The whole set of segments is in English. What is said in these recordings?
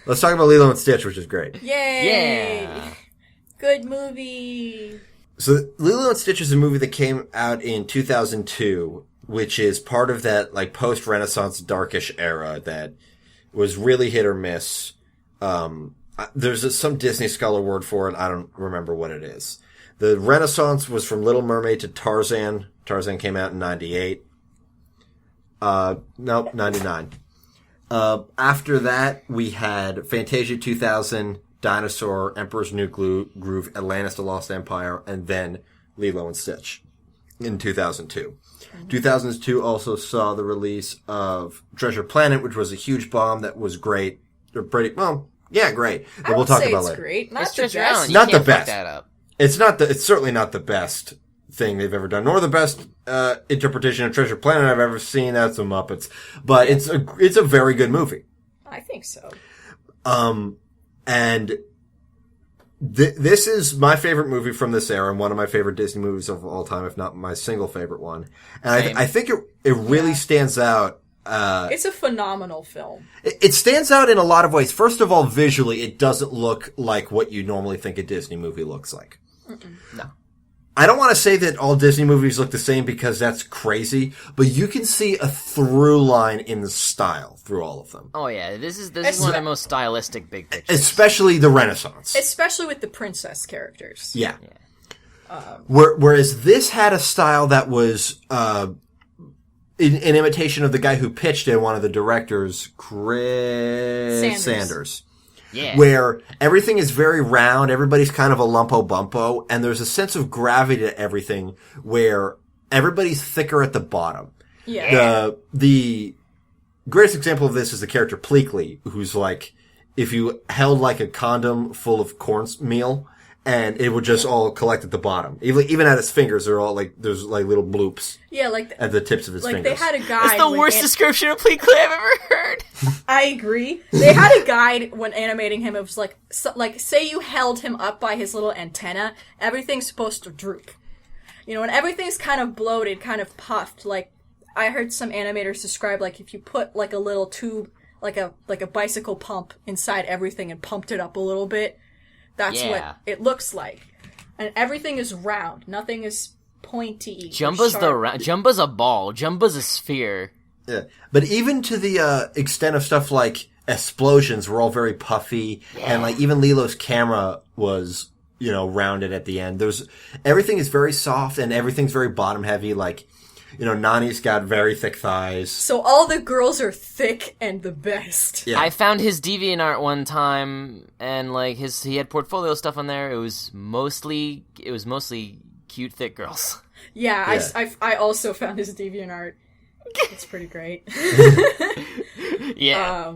Let's talk about Lilo and Stitch, which is great. Yay! Yeah. Good movie. So Lilo and Stitch is a movie that came out in 2002, which is part of that like post-Renaissance darkish era that was really hit or miss. There's some Disney scholar word for it. I don't remember what it is. The Renaissance was from Little Mermaid to Tarzan. Tarzan came out in 98. Nope, 99. After that, we had Fantasia 2000, Dinosaur, Emperor's New Groove, Atlantis: The Lost Empire, and then Lilo and Stitch in 2002. 2002 also saw the release of Treasure Planet, which was a huge bomb that was great. Great. But we'll talk about later. Great. Not It's the just best. round. You Not the can't fuck best. that up. It's certainly not the best thing they've ever done, nor the best interpretation of Treasure Planet I've ever seen. That's the Muppets, but it's a very good movie. I think so. And this is my favorite movie from this era, and one of my favorite Disney movies of all time, if not my single favorite one. And I think it really stands out. It's a phenomenal film. It stands out in a lot of ways. First of all, visually, it doesn't look like what you normally think a Disney movie looks like. No. I don't want to say that all Disney movies look the same because that's crazy, but you can see a through line in the style through all of them. Oh yeah, this is one of the most stylistic big pictures. Especially the Renaissance. Especially with the princess characters. Yeah. Whereas this had a style that was in imitation of the guy who pitched it, one of the directors, Chris Sanders. Yeah. Where everything is very round, everybody's kind of a lumpo bumpo, and there's a sense of gravity to everything where everybody's thicker at the bottom. Yeah. The greatest example of this is the character Pleakley, who's like, if you held like a condom full of cornmeal, and it would just all collect at the bottom. Even at his fingers, they're all like, there's like little bloops. Yeah, like at the tips of his fingers. Like they had a guide. It's the worst description of Pleakley I've ever heard. I agree. They had a guide when animating him. It was like, say you held him up by his little antenna, everything's supposed to droop. You know, and everything's kind of bloated, kind of puffed. Like, I heard some animators describe, like, if you put, like, a little tube, like a bicycle pump inside everything and pumped it up a little bit, that's what it looks like. And everything is round. Nothing is pointy. Jumba's Jumba's a ball. Jumba's a sphere. Yeah. But even to the extent of stuff like explosions were all very puffy, and like even Lilo's camera was, you know, rounded at the end. Everything is very soft and everything's very bottom heavy. Like, you know, Nani's got very thick thighs. So all the girls are thick and the best. Yeah. I found his DeviantArt one time, and like he had portfolio stuff on there. It was mostly cute thick girls. Yeah. I also found his DeviantArt. It's pretty great. Yeah.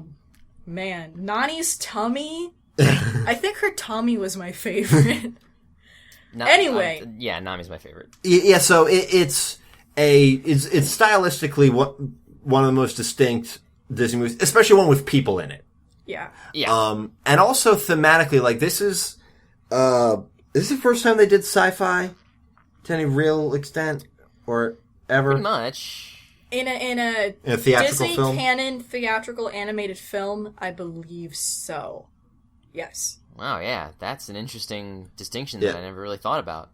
Man, Nani's tummy. I think her tummy was my favorite. Anyway. Nami's my favorite. Yeah, so it's stylistically one of the most distinct Disney movies, especially one with people in it. Yeah. Yeah. And also thematically, like this is the first time they did sci-fi to any real extent or ever. Pretty much. In a theatrical Disney film? canon theatrical animated film, I believe so. Yes. Wow, yeah, that's an interesting distinction that I never really thought about.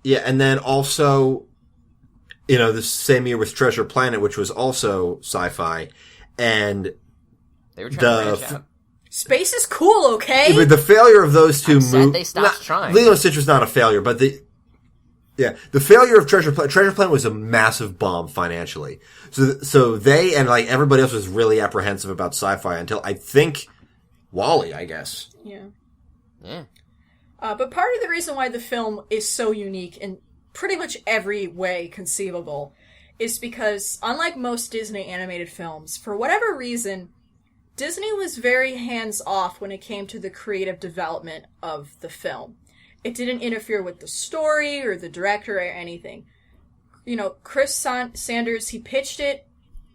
Yeah, and then also, you know, the same year was Treasure Planet, which was also sci-fi, and they were trying to branch out. Space is cool, okay? But the failure of those two movies, they stopped trying. Lilo and Stitch was not a failure, but the failure of Treasure Planet was a massive bomb financially. So they and like everybody else was really apprehensive about sci-fi until I think WALL-E, I guess. Yeah. Yeah. But part of the reason why the film is so unique in pretty much every way conceivable is because, unlike most Disney animated films, for whatever reason, Disney was very hands-off when it came to the creative development of the film. It didn't interfere with the story or the director or anything. You know, Chris Sanders, he pitched it.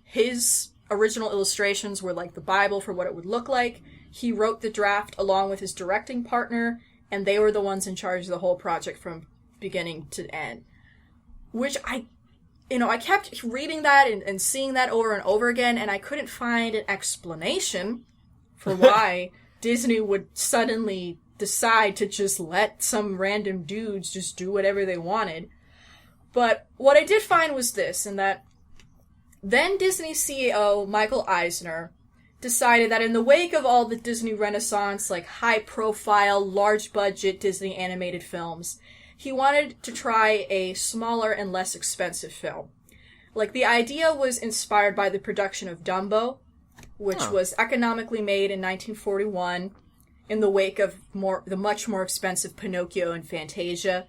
His original illustrations were like the Bible for what it would look like. He wrote the draft along with his directing partner, and they were the ones in charge of the whole project from beginning to end. Which I kept reading that and seeing that over and over again, and I couldn't find an explanation for why Disney would suddenly decide to just let some random dudes just do whatever they wanted. But what I did find was this, and that then Disney CEO Michael Eisner decided that in the wake of all the Disney Renaissance, like high-profile, large-budget Disney animated films, he wanted to try a smaller and less expensive film. Like, the idea was inspired by the production of Dumbo, which was economically made in 1941 in the wake of the much more expensive Pinocchio and Fantasia.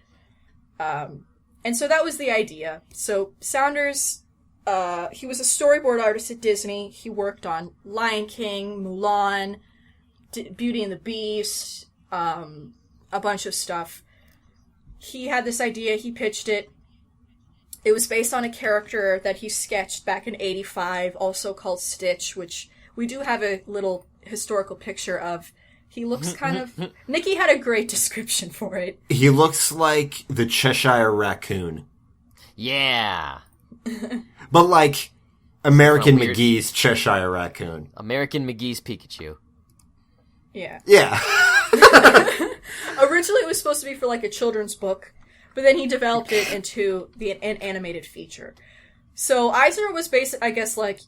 And so that was the idea. So Saunders, he was a storyboard artist at Disney. He worked on Lion King, Mulan, Beauty and the Beast, a bunch of stuff. He had this idea, he pitched it. It was based on a character that he sketched back in '85, also called Stitch, which we do have a little historical picture of. He looks kind of... Nikki had a great description for it. He looks like the Cheshire Raccoon. Yeah. But like American Weird. McGee's Cheshire Raccoon. American McGee's Pikachu. Yeah. Yeah. Originally it was supposed to be for like a children's book, but then he developed it into an animated feature. So Eisner was basically, I guess, like,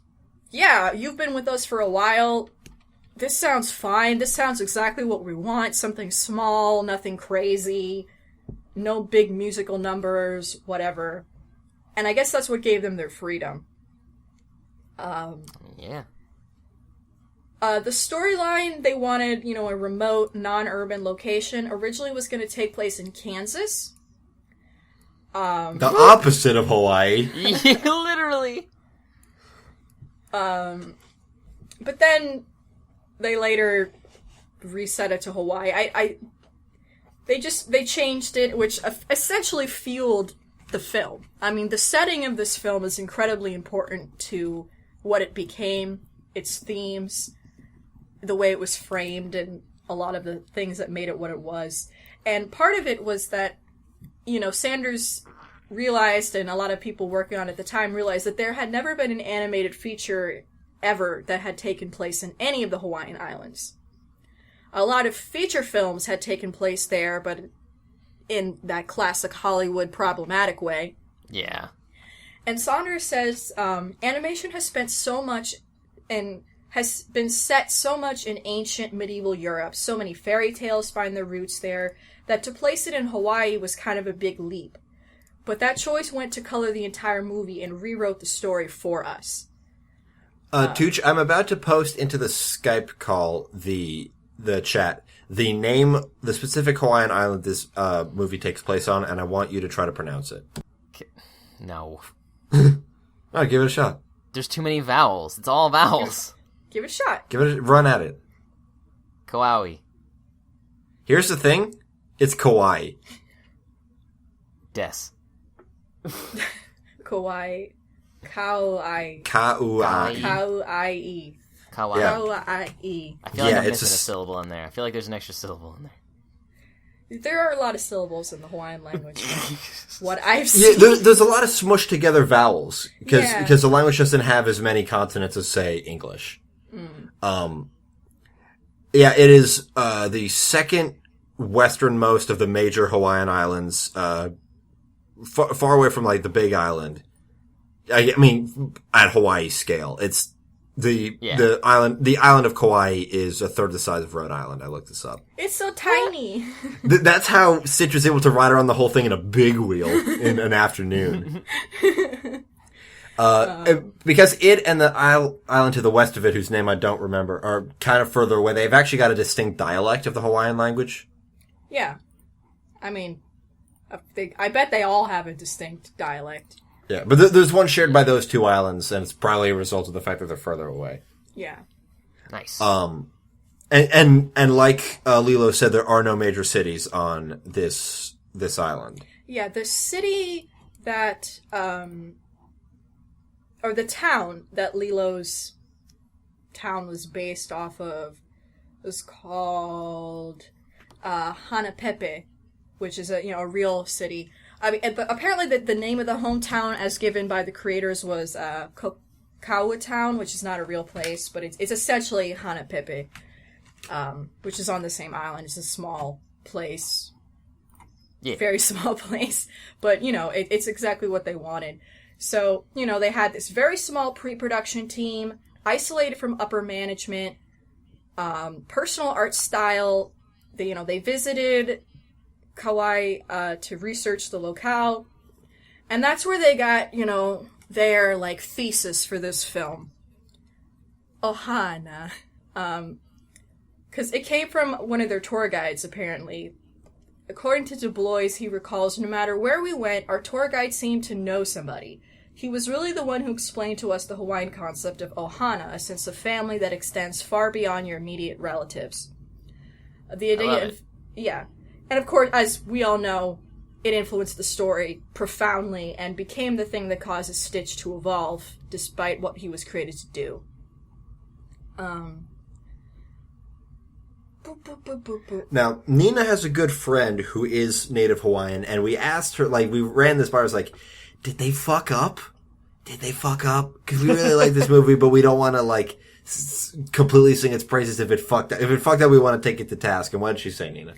yeah, you've been with us for a while. This sounds fine. This sounds exactly what we want. Something small, nothing crazy, no big musical numbers, whatever. And I guess that's what gave them their freedom. Yeah. The storyline, they wanted, a remote, non-urban location. Originally was going to take place in Kansas. The opposite of Hawaii. Literally. But then they later reset it to Hawaii. They changed it, which essentially fueled the film. I mean, the setting of this film is incredibly important to what it became, its themes, the way it was framed, and a lot of the things that made it what it was. And part of it was that, Sanders realized, and a lot of people working on it at the time realized, that there had never been an animated feature ever that had taken place in any of the Hawaiian Islands. A lot of feature films had taken place there, but in that classic Hollywood problematic way. Yeah. And Saunders says, animation has spent so much and has been set so much in ancient medieval Europe, so many fairy tales find their roots there, that to place it in Hawaii was kind of a big leap. But that choice went to color the entire movie and rewrote the story for us. Tooch, I'm about to post into the Skype call the chat the specific Hawaiian island this movie takes place on, and I want you to try to pronounce it. No. No, give it a shot. There's too many vowels. It's all vowels. Give it a shot. Give it a run at it. Kauai. Here's the thing. It's Kauai. Des. Kauai. Kauai. Kauai. Kauai. Kauai. Kauai. Yeah. Kauai. I feel like Yeah, I'm it's missing a a syllable in there. I feel like there's an extra syllable in there. There are a lot of syllables in the Hawaiian language. What I've seen. Yeah, there's a lot of smushed together vowels because the language doesn't have as many consonants as, say, English. Yeah, it is the second westernmost of the major Hawaiian islands, far away from like the Big Island. I mean, at Hawaii scale, it's the island of Kauai is a third the size of Rhode Island. I looked this up. It's so tiny. That's how Stitch was able to ride around the whole thing in a big wheel in an afternoon. Because it and the island to the west of it, whose name I don't remember, are kind of further away. They've actually got a distinct dialect of the Hawaiian language. Yeah. I mean, I bet they all have a distinct dialect. Yeah, but there's one shared by those two islands, and it's probably a result of the fact that they're further away. Yeah. Nice. And like Lilo said, there are no major cities on this island. Yeah, the city that, or the town that Lilo's town was based off of was called Hanapepe, which is a real city. I mean, but apparently the name of the hometown as given by the creators was Kaua Town, which is not a real place, but it's essentially Hanapepe. which is on the same island. It's a small place. Yeah. Very small place. But, it's exactly what they wanted. So, they had this very small pre-production team, isolated from upper management, personal art style. They visited Kauai to research the locale. And that's where they got, their, thesis for this film. Ohana. Because it came from one of their tour guides, apparently. According to Du Bois, he recalls, no matter where we went, our tour guide seemed to know somebody. He was really the one who explained to us the Hawaiian concept of ohana, a sense of family that extends far beyond your immediate relatives. The idea of, yeah. And of course, as we all know, it influenced the story profoundly and became the thing that causes Stitch to evolve, despite what he was created to do. Now, Nina has a good friend who is Native Hawaiian, and we asked her, we ran this by, I was like, did they fuck up? Did they fuck up? Because we really like this movie, but we don't want to, completely sing its praises if it fucked up. If it fucked up, we want to take it to task. And what did she say, Nina?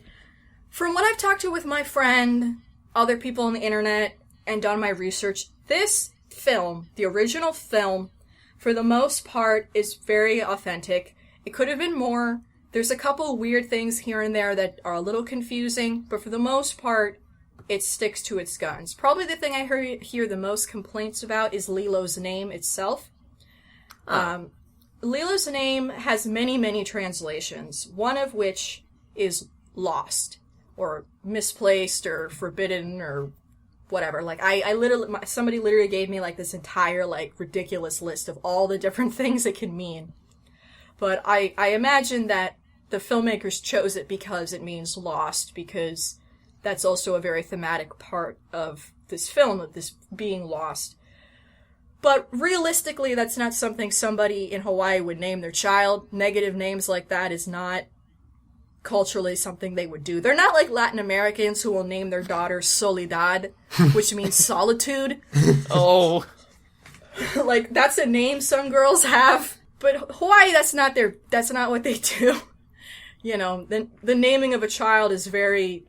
From what I've talked to with my friend, other people on the internet, and done my research, this film, the original film, for the most part, is very authentic. It could have been more. There's a couple weird things here and there that are a little confusing, but for the most part, it sticks to its guns. Probably the thing I hear the most complaints about is Lilo's name itself. Lilo's name has many, many translations, one of which is lost, or misplaced, or forbidden, or whatever. Somebody literally gave me, this entire, ridiculous list of all the different things it can mean. But I imagine that the filmmakers chose it because it means lost, because that's also a very thematic part of this film, of this being lost. But realistically, that's not something somebody in Hawaii would name their child. Negative names like that is not culturally something they would do. They're not like Latin Americans who will name their daughter Soledad, which means solitude. Oh. That's a name some girls have. But Hawaii, that's not what they do. The naming of a child is very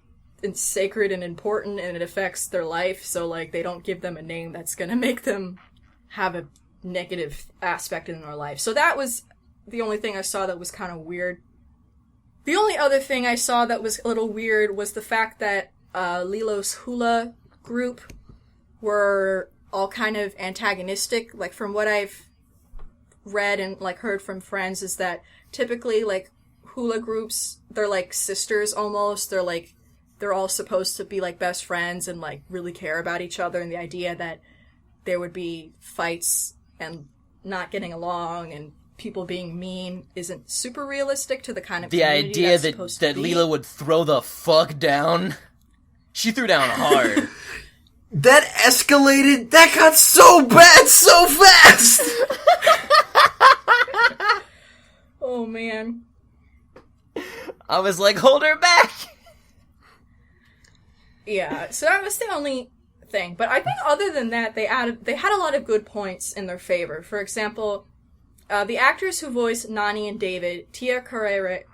sacred and important, and it affects their life, so, they don't give them a name that's gonna make them have a negative aspect in their life. So that was the only thing I saw that was kind of weird. The only other thing I saw that was a little weird was the fact that Lilo's hula group were all kind of antagonistic. From what I've read and heard from friends, is that typically hula groups, they're sisters almost. They're all supposed to be best friends and really care about each other, and the idea that there would be fights and not getting along and people being mean isn't super realistic to the kind of community the idea that's that supposed to be. Lilo would throw the fuck down. She threw down hard. That escalated. That got so bad so fast. Oh man. I was like, hold her back. Yeah, so that was the only thing. But I think other than that, they had a lot of good points in their favor. For example, the actors who voiced Nani and David, Tia Carrera,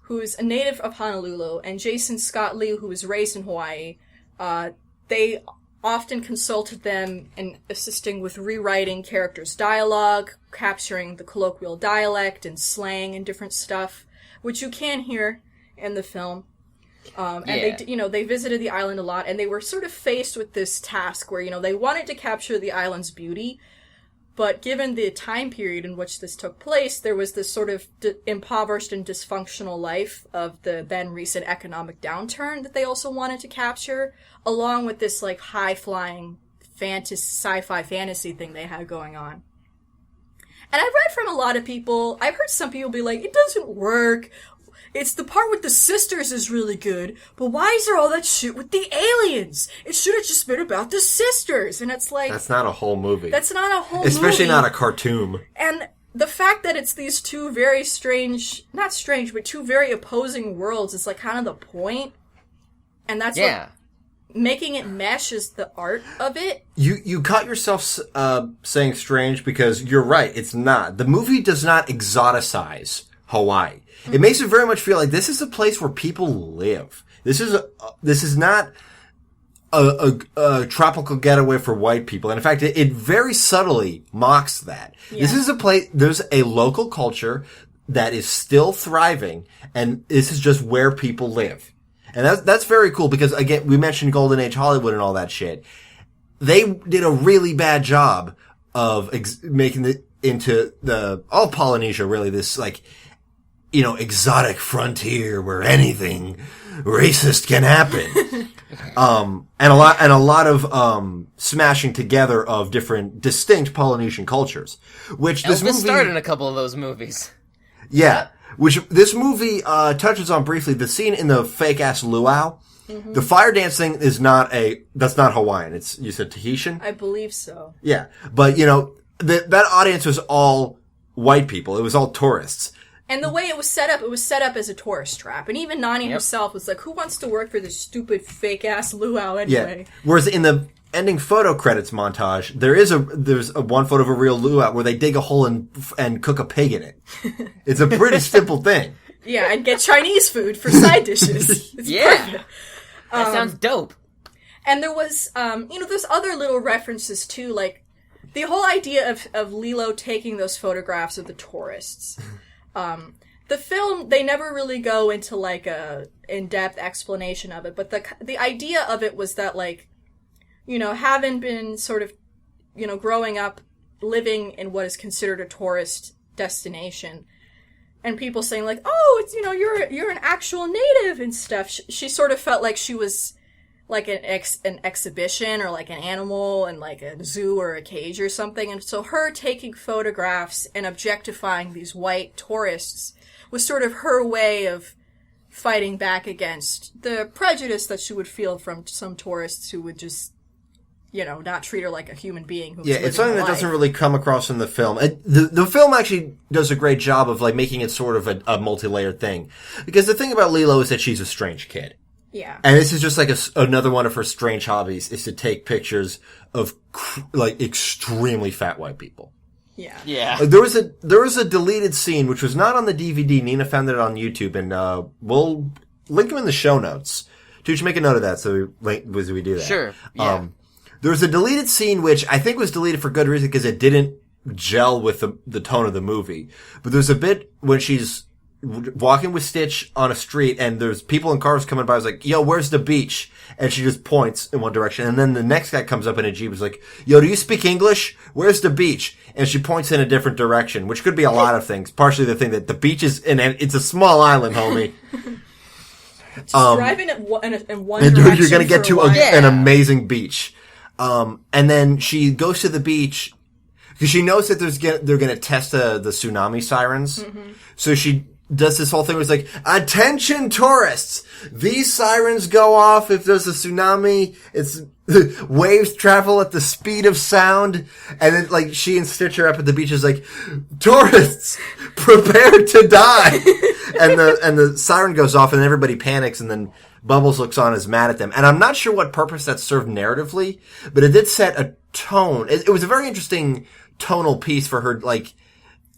who's a native of Honolulu, and Jason Scott Lee, who was raised in Hawaii, they often consulted them in assisting with rewriting characters' dialogue, capturing the colloquial dialect and slang and different stuff, which you can hear in the film. And they visited the island a lot, and they were sort of faced with this task where, they wanted to capture the island's beauty, but given the time period in which this took place, there was this sort of impoverished and dysfunctional life of the then recent economic downturn that they also wanted to capture, along with this high-flying sci-fi fantasy thing they had going on. And I've read from a lot of people, I've heard some people be like, it doesn't work. It's the part with the sisters is really good, but why is there all that shit with the aliens? It should have just been about the sisters. And it's that's not a whole movie. That's not a whole movie. Especially not a cartoon. And the fact that it's these two very not strange, but two very opposing worlds is kind of the point. And that's making it mesh is the art of it. You caught yourself saying strange because you're right. It's not. The movie does not exoticize Hawaii. It makes it very much feel like this is a place where people live. This is not a tropical getaway for white people. And in fact, it very subtly mocks that. Yeah. This is a place, there's a local culture that is still thriving, and this is just where people live. And that's very cool because, again, we mentioned Golden Age Hollywood and all that shit. They did a really bad job of making it into all Polynesia, really, this, like, exotic frontier where anything racist can happen. And a lot of smashing together of different distinct Polynesian cultures, which this movie starred in a couple of those movies. Yeah, which this movie touches on briefly. The scene in the fake ass luau, the fire dance thing is that's not Hawaiian. You said Tahitian? I believe so. Yeah, but that audience was all white people. It was all tourists. And the way it was set up as a tourist trap. And even Nani herself was like, who wants to work for this stupid fake-ass luau anyway? Yeah. Whereas in the ending photo credits montage, there's one photo of a real luau where they dig a hole and cook a pig in it. It's a pretty simple thing. Yeah, and get Chinese food for side dishes. It's perfect. That sounds dope. And there was, there's other little references too, like the whole idea of Lilo taking those photographs of the tourists. The film, they never really go into like a in-depth explanation of it, but the idea of it was that, like, having been sort of, growing up living in what is considered a tourist destination, and people saying like, oh, it's, you're an actual native and stuff. She sort of felt like she was like an exhibition or like an animal in like a zoo or a cage or something. And so her taking photographs and objectifying these white tourists was sort of her way of fighting back against the prejudice that she would feel from some tourists who would just, not treat her like a human being. Who it's something that doesn't really come across in the film. The film actually does a great job of like making it sort of a multi-layered thing. Because the thing about Lilo is that she's a strange kid. Yeah. And this is just like another one of her strange hobbies is to take pictures of like extremely fat white people. Yeah. Yeah. There was a deleted scene which was not on the DVD. Nina found it on YouTube, and we'll link them in the show notes. Tooch, make a note of that so we do that. Sure. Yeah. There was a deleted scene which I think was deleted for good reason because it didn't gel with the tone of the movie. But there's a bit when she's walking with Stitch on a street and there's people in cars coming by. I was like, yo, where's the beach? And she just points in one direction. And then the next guy comes up in a Jeep and is like, yo, do you speak English? Where's the beach? And she points in a different direction, which could be a lot of things. Partially the thing that the beach is it's a small island, homie. Just driving in one direction. You're going to get to an amazing beach. And then she goes to the beach because she knows that they're going to test the tsunami sirens. Mm-hmm. So she does this whole thing where it's like, attention tourists! These sirens go off if there's a tsunami. It's waves travel at the speed of sound. And then like she and Stitch are up at the beach is like, tourists, prepare to die! and the siren goes off and everybody panics and then Bubbles looks on as mad at them. And I'm not sure what purpose that served narratively, but it did set a tone. It was a very interesting tonal piece for her, like,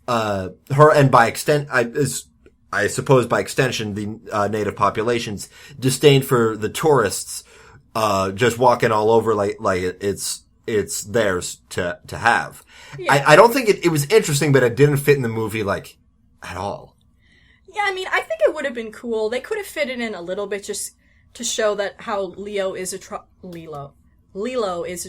her and by extent, I suppose by extension, the native population's disdain for the tourists, just walking all over like it's theirs to have. Yeah. I don't think it was interesting, but it didn't fit in the movie, like, at all. Yeah, I mean, I think it would have been cool. They could have fit it in a little bit just to show that how Lilo is a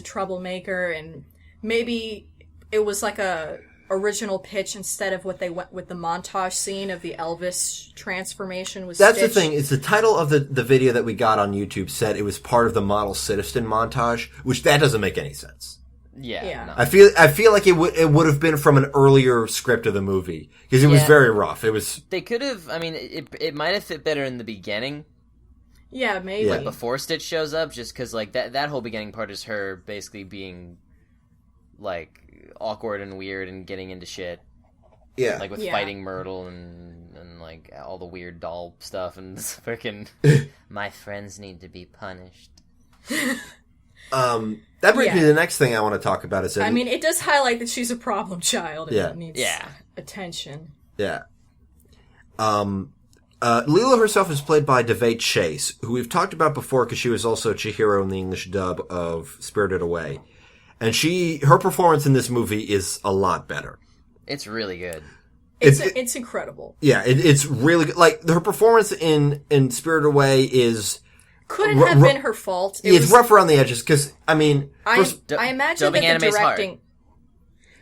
troublemaker, and maybe it was like a original pitch instead of what they went with the montage scene of the Elvis transformation was That's Stitch. The thing. It's the title of the video that we got on YouTube said it was part of the Model Citizen montage, which that doesn't make any sense. Yeah. No. I feel like it would have been from an earlier script of the movie because it was very rough. It was. They could have. I mean, it might have fit better in the beginning. Yeah, maybe. Like before Stitch shows up, just because like that whole beginning part is her basically being like awkward and weird and getting into shit. Yeah. Like with fighting Myrtle and like all the weird doll stuff and freaking my friends need to be punished. That brings me to the next thing I want to talk about. I mean, it does highlight that she's a problem child and that needs attention. Yeah. Lilo herself is played by Davei Chase, who we've talked about before because she was also Chihiro in the English dub of Spirited Away. And her performance in this movie is a lot better. It's really good. It's incredible. Yeah, it's really good. Like, her performance in Spirited Away is... couldn't have been her fault. It's rough around the edges, because, I mean... I imagine that the directing... Hard.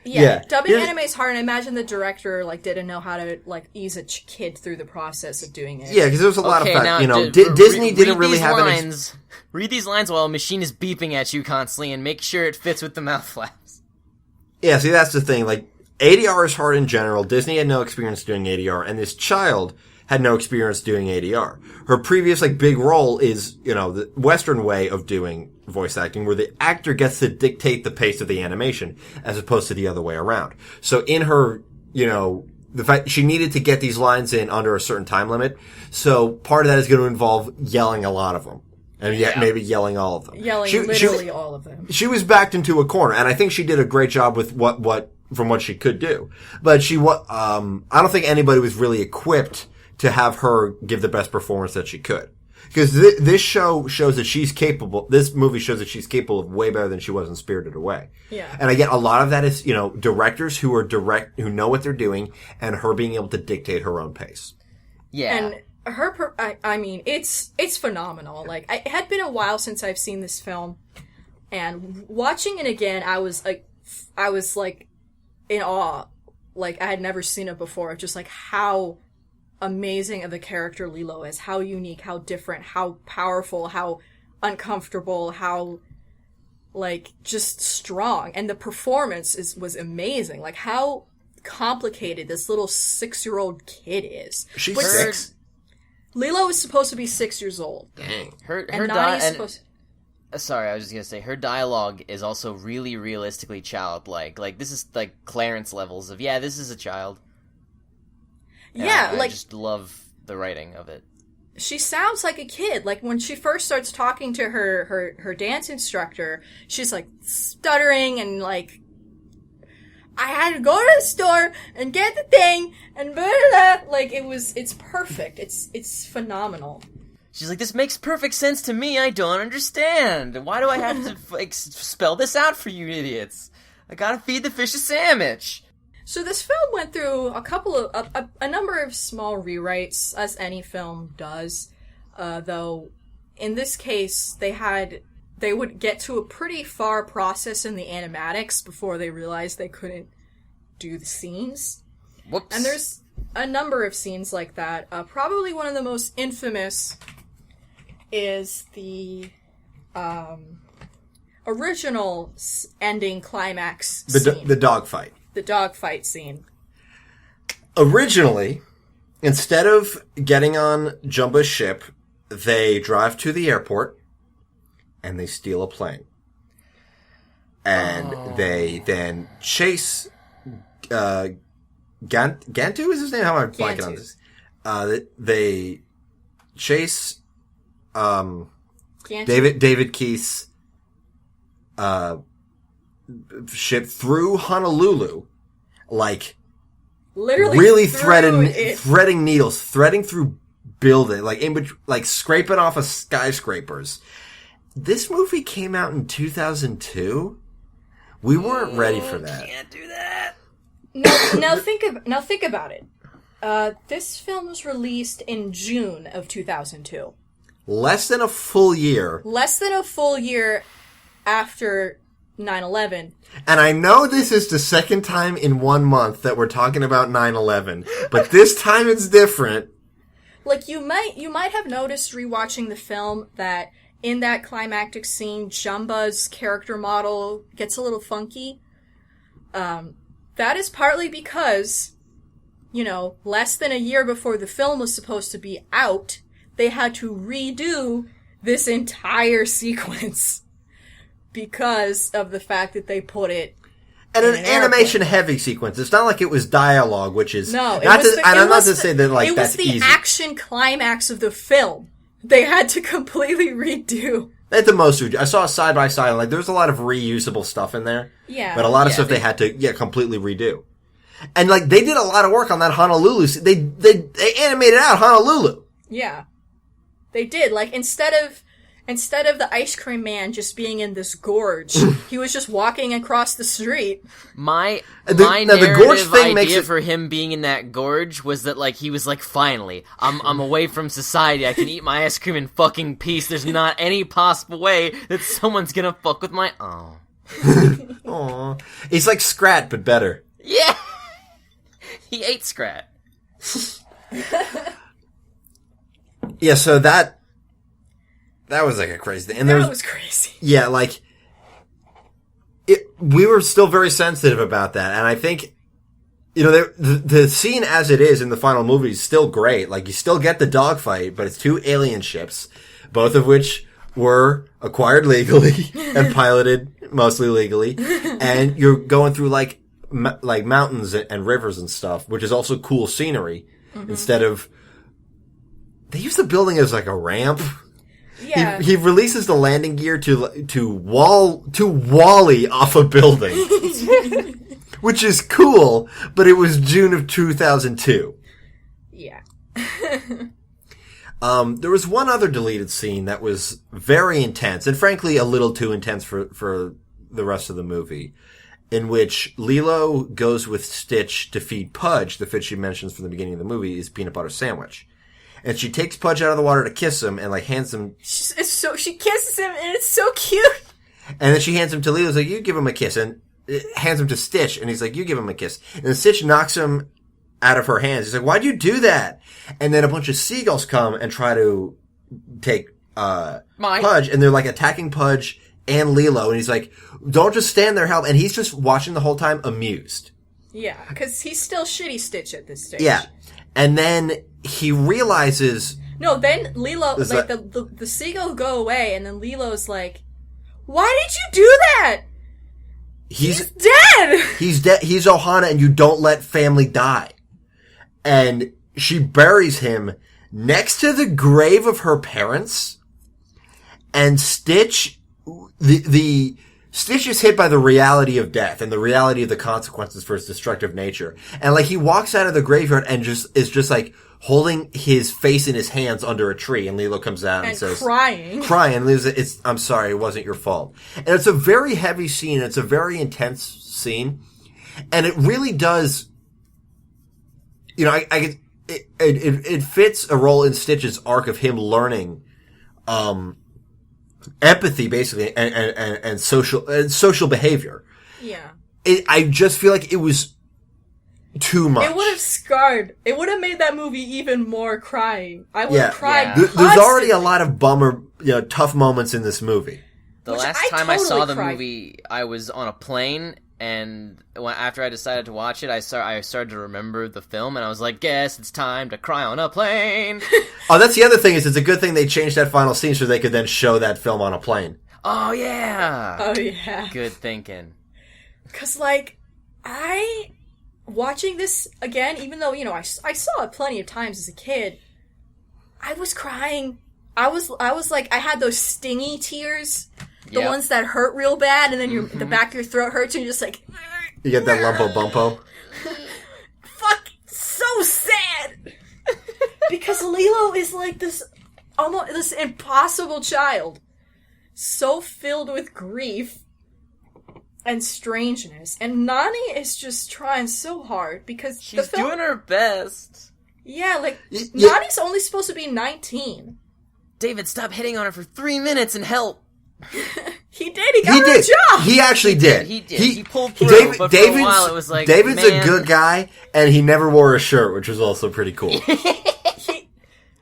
Yeah, dubbing anime is hard, and I imagine the director, like, didn't know how to, like, ease a kid through the process of doing it. Yeah, because there was a lot of fact, Disney didn't really have lines. Read these lines while a machine is beeping at you constantly, and make sure it fits with the mouth flaps. Yeah, see, that's the thing, like, ADR is hard in general. Disney had no experience doing ADR, and this child had no experience doing ADR. Her previous, like, big role is, the Western way of doing voice acting, where the actor gets to dictate the pace of the animation, as opposed to the other way around. So in her, the fact she needed to get these lines in under a certain time limit, so part of that is going to involve yelling a lot of them. And maybe yelling all of them. Literally all of them. She was backed into a corner, and I think she did a great job with from what she could do. But I don't think anybody was really equipped to have her give the best performance that she could. Because this shows that she's capable, this movie shows that she's capable of way better than she was in Spirited Away. Yeah. And again, a lot of that is, directors who know what they're doing, and her being able to dictate her own pace. Yeah. And I mean, it's phenomenal. Like, it had been a while since I've seen this film, and watching it again, I was in awe. Like, I had never seen it before, just like how amazing of a character Lilo is, how unique, how different, how powerful, how uncomfortable, how, like, just strong. And the performance was amazing. Like, how complicated this little 6-year-old kid is. She's 6? Lilo is supposed to be 6 years old. Dang. Sorry, I was just gonna say, her dialogue is also really realistically childlike. Like, this is, like, Clarence levels of, this is a child. Yeah, I just love the writing of it. She sounds like a kid. Like, when she first starts talking to her dance instructor, she's, like, stuttering and, like, I had to go to the store and get the thing and blah, blah, blah. Like, it's perfect. It's phenomenal. She's like, this makes perfect sense to me. I don't understand. Why do I have to, like, spell this out for you idiots? I gotta feed the fish a sandwich. So this film went through a number of small rewrites, as any film does. Though, in this case, they would get to a pretty far process in the animatics before they realized they couldn't do the scenes. Whoops. And there's a number of scenes like that. Probably one of the most infamous is the original ending climax scene. The dogfight. The dogfight scene. Originally, instead of getting on Jumba's ship, they drive to the airport and they steal a plane. And they then chase Gantu is his name? How am I blanking on this? They chase David Keith's ship through Honolulu, like literally really threading needles, threading through building, like scraping off of skyscrapers. This movie came out in 2002. We weren't ready for that. Can't do that. Now think about it. This film was released in June of 2002. Less than a full year. Less than a full year after 9/11. And I know this is the second time in 1 month that we're talking about 9/11, but this time it's different. Like, you might have noticed rewatching the film that in that climactic scene, Jumba's character model gets a little funky. That is partly because, less than a year before the film was supposed to be out, they had to redo this entire sequence because of the fact that they put it and an animation-heavy sequence. It's not like it was dialogue, which is... No, I'm not to say that, like, that's easy. It was the action climax of the film. They had to completely redo At the most, I saw a side by side. Like, there's a lot of reusable stuff in there. Yeah. But a lot of stuff they had to, completely redo. And, like, they did a lot of work on that Honolulu. They animated out Honolulu. Yeah. They did. Like, instead of the ice cream man just being in this gorge, he was just walking across the street. My gorge narrative thing makes idea it... for him being in that gorge was that, like, he was like, finally, I'm away from society. I can eat my ice cream in fucking peace. There's not any possible way that someone's gonna fuck with my... Oh. Aw. He's like Scrat, but better. Yeah! He ate Scrat. Yeah, so that was like a crazy thing. And That was crazy. Yeah, like, we were still very sensitive about that, and I think, the scene as it is in the final movie is still great. Like, you still get the dogfight, but it's two alien ships, both of which were acquired legally and piloted mostly legally, and you're going through, like mountains and rivers and stuff, which is also cool scenery, instead of... They use the building as, like, a ramp. Yeah. He releases the landing gear to Wally off a building. Which is cool, but it was June of 2002. Yeah. There was one other deleted scene that was very intense, and frankly a little too intense for the rest of the movie, in which Lilo goes with Stitch to feed Pudge. The fish she mentions from the beginning of the movie is peanut butter sandwich. And she takes Pudge out of the water to kiss him and, like, hands him... She kisses him, and it's so cute! And then she hands him to Lilo. He's like, you give him a kiss. And hands him to Stitch. And he's like, you give him a kiss. And then Stitch knocks him out of her hands. He's like, why'd you do that? And then a bunch of seagulls come and try to take Pudge. And they're, like, attacking Pudge and Lilo. And he's like, don't just stand there, help. And he's just watching the whole time, amused. Yeah, because he's still shitty Stitch at this stage. Yeah. And then he realizes... No, then Lilo, like, the seagulls go away, and then Lilo's like, why did you do that? He's dead! He's dead. He's Ohana, and you don't let family die. And she buries him next to the grave of her parents, and Stitch... Stitch is hit by the reality of death and the reality of the consequences for his destructive nature. And, like, he walks out of the graveyard and is just, like, holding his face in his hands under a tree. And Lilo comes out and says... crying. And Lilo's I'm sorry, it wasn't your fault. And it's a very heavy scene. It's a very intense scene. And it really does... It fits a role in Stitch's arc of him learning... empathy, basically, and social behavior. Yeah. I just feel like it was too much. It would have scarred. It would have made that movie even more crying. I would have cried. There's already a lot of bummer, tough moments in this movie. The last time I saw the movie, I was on a plane, and after I decided to watch it, I started to remember the film, and I was like, guess it's time to cry on a plane. Oh, that's the other thing, is it's a good thing they changed that final scene so they could then show that film on a plane. Oh, yeah. Oh, yeah. Good thinking. Because, like, watching this again, even though, I saw it plenty of times as a kid, I was crying. I was like, I had those stingy tears. The ones that hurt real bad, and then the back of your throat hurts, and you're just like... You get that lumpo bumpo? Fuck, so sad! Because Lilo is like this impossible child. So filled with grief and strangeness. And Nani is just trying so hard, because she's doing her best. Yeah, like, Nani's only supposed to be 19. David, stop hitting on her for 3 minutes and help! He did. He got her a job. He actually did. He did. He pulled through. But for a while, it was like, David's a good guy, and he never wore a shirt, which was also pretty cool.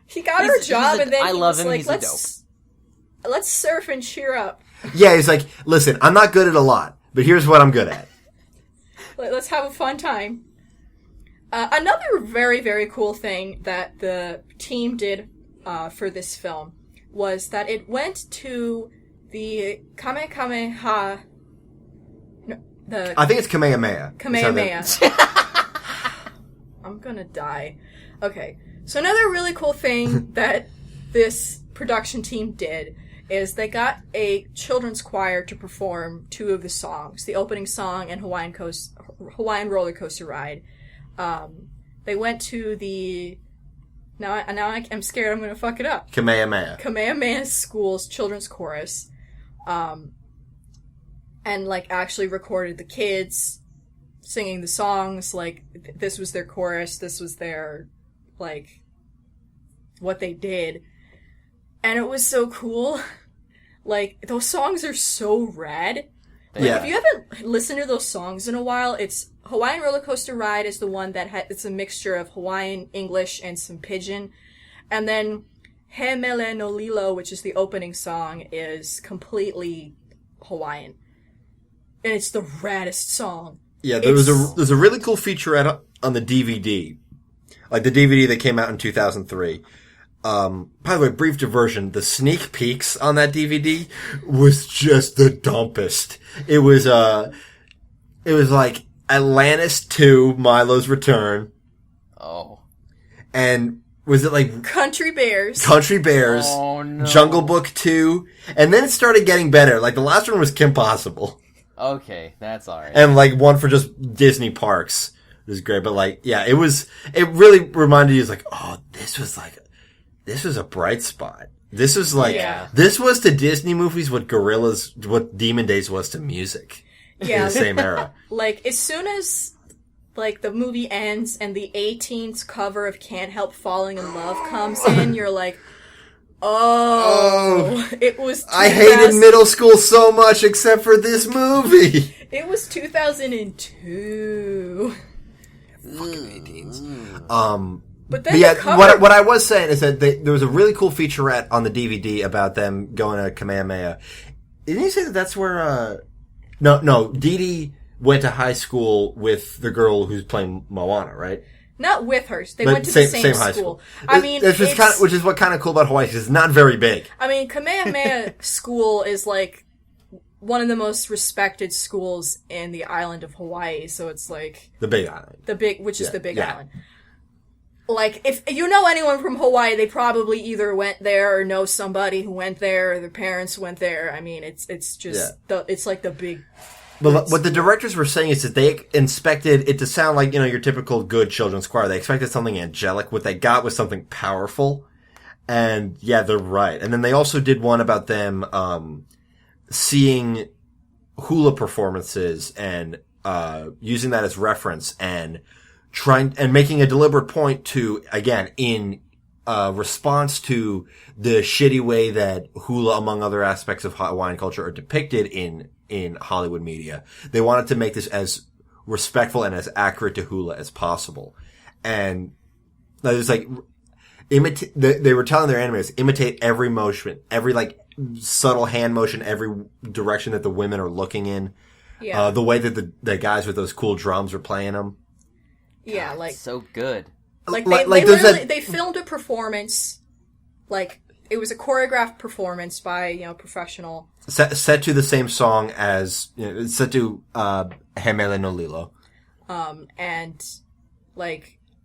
he got her a job, and then I love him. Like, he's a dope. Let's surf and cheer up. Yeah, he's like, listen, I'm not good at a lot, but here's what I'm good at. Let's have a fun time. Another very, very cool thing that the team did for this film was that it went to the Kamehameha... No, I think it's Kamehameha. Kamehameha. I'm gonna die. Okay, so another really cool thing that this production team did is they got a children's choir to perform 2 of the songs, the opening song and Hawaiian Roller Coaster Ride. They went to the... Now I'm scared I'm going to fuck it up. Kamehameha School's children's chorus. And, like, actually recorded the kids singing the songs. Like, this was their chorus. This was their, like, what they did. And it was so cool. Like, those songs are so rad. Like, yeah. If you haven't listened to those songs in a while, it's Hawaiian Roller Coaster Ride is the one that it's a mixture of Hawaiian, English, and some Pidgin. And then He Mele no Lilo, which is the opening song, is completely Hawaiian. And it's the raddest song. Yeah, there's a really cool featurette on the DVD. Like the DVD that came out in 2003. By the way, brief diversion, the sneak peeks on that DVD was just the dumpest. It was like Atlantis 2, Milo's Return. Oh. And was it like Country Bears. Oh, no. Jungle Book 2. And then it started getting better. Like the last one was Kim Possible. Okay, that's alright. And like one for just Disney parks. It was great, but like, yeah, it really reminded you, like, oh, this was a bright spot. This was like, This was to Disney movies what Demon Days was to music. Yeah. In the same era. Like, as soon as, like, the movie ends and the 18's cover of Can't Help Falling in Love comes in, you're like, oh. It was I hated middle school so much except for this movie. It was 2002. Fucking 18s. But then what I was saying is that there was a really cool featurette on the DVD about them going to Kamehameha. Didn't you say that that's where, No, Dee Dee went to high school with the girl who's playing Moana, right? Not with her. They went to the same high school. I mean, which is what kind of cool about Hawaii, because it's not very big. I mean, Kamehameha School is like one of the most respected schools in the island of Hawaii, so it's like the Big Island. The Big Island. Like, if you know anyone from Hawaii, they probably either went there or know somebody who went there, or their parents went there. I mean, it's just it's like the big. But what the directors were saying is that they inspected it to sound like, your typical good children's choir. They expected something angelic. What they got was something powerful. And yeah, they're right. And then they also did one about them, seeing hula performances and, using that as reference and making a deliberate point to, again, in, response to the shitty way that hula, among other aspects of Hawaiian culture, are depicted in Hollywood media. They wanted to make this as respectful and as accurate to hula as possible. And it was like, they were telling their animators, imitate every motion, every like subtle hand motion, every direction that the women are looking in. Yeah. The way that the guys with those cool drums are playing them. Yeah, like. So good. Like they filmed a performance, like, it was a choreographed performance by, professional. Set to the same song as, set to, He Mele no Lilo. And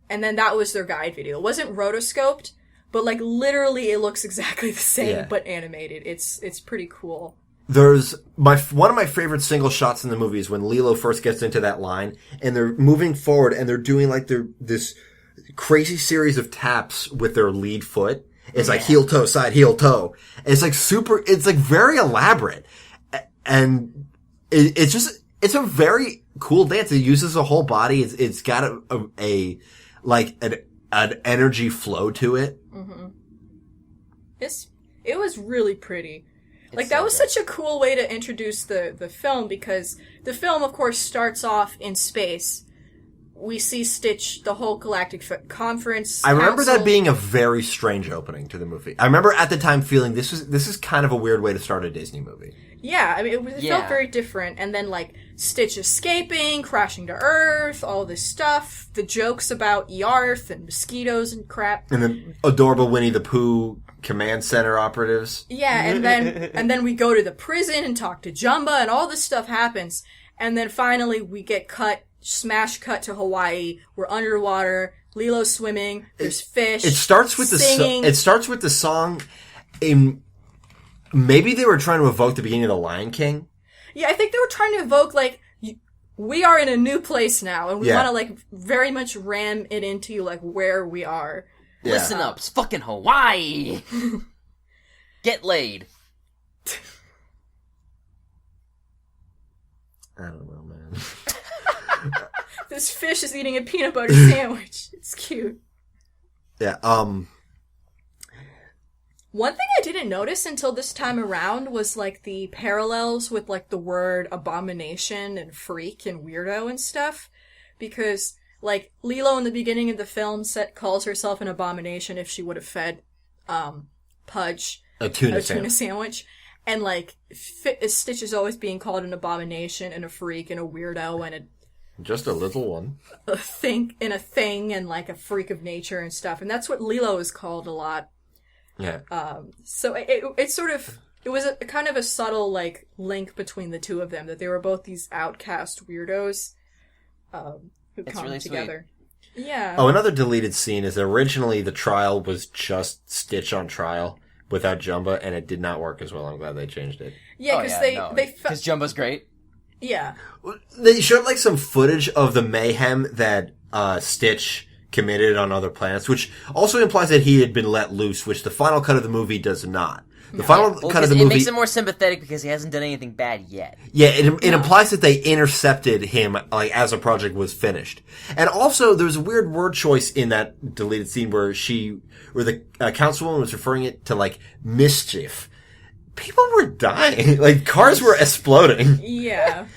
then that was their guide video. It wasn't rotoscoped, but, like, literally it looks exactly the same, but animated. It's pretty cool. There's one of my favorite single shots in the movie is when Lilo first gets into that line, and they're moving forward, and they're doing, like, this crazy series of taps with their lead foot. It's like heel, toe, side, heel, toe. It's like it's like very elaborate. And it's a very cool dance. It uses the whole body. It's got an energy flow to it. Mm-hmm. It was really pretty. Like, that was such a cool way to introduce the film, because the film, of course, starts off in space. We see Stitch, the whole Galactic Conference. I remember that being a very strange opening to the movie. I remember at the time feeling this is kind of a weird way to start a Disney movie. Yeah, I mean, it felt very different. And then, like, Stitch escaping, crashing to Earth, all this stuff. The jokes about Yarth and mosquitoes and crap. And then adorable Winnie the Pooh command center operatives. Yeah, and then we go to the prison and talk to Jumba, and all this stuff happens. And then finally we get smash cut to Hawaii. We're underwater. Lilo's swimming. There's fish. It starts with singing. It starts with the song in maybe they were trying to evoke the beginning of The Lion King. Yeah, I think they were trying to evoke, like, we are in a new place now, and we want to, like, very much ram it into you, like, where we are. Yeah. Listen up, it's fucking Hawaii! Get laid. I don't know, man. This fish is eating a peanut butter sandwich. It's cute. Yeah, One thing I didn't notice until this time around was, like, the parallels with, like, the word abomination and freak and weirdo and stuff. Because, like, Lilo in the beginning of the film calls herself an abomination if she would have fed Pudge a tuna sandwich. And, like, Stitch is always being called an abomination and a freak and a weirdo and just a little one. a thing and, like, a freak of nature and stuff. And that's what Lilo is called a lot. Yeah. So it sort of, it was a kind of a subtle, like, link between the two of them, that they were both these outcast weirdos who come really together. Sweet. Yeah. Oh, another deleted scene is originally the trial was just Stitch on trial without Jumba, and it did not work as well. I'm glad they changed it. Yeah, because because Jumba's great. Yeah. They showed, like, some footage of the mayhem that Stitch committed on other planets, which also implies that he had been let loose, which the final cut of the movie does not. The final cut of the movie... It makes him more sympathetic because he hasn't done anything bad yet. Yeah, it implies that they intercepted him, like, as a project was finished. And also, there's a weird word choice in that deleted scene where the councilwoman was referring it to, like, mischief. People were dying. Like, cars were exploding. Yeah.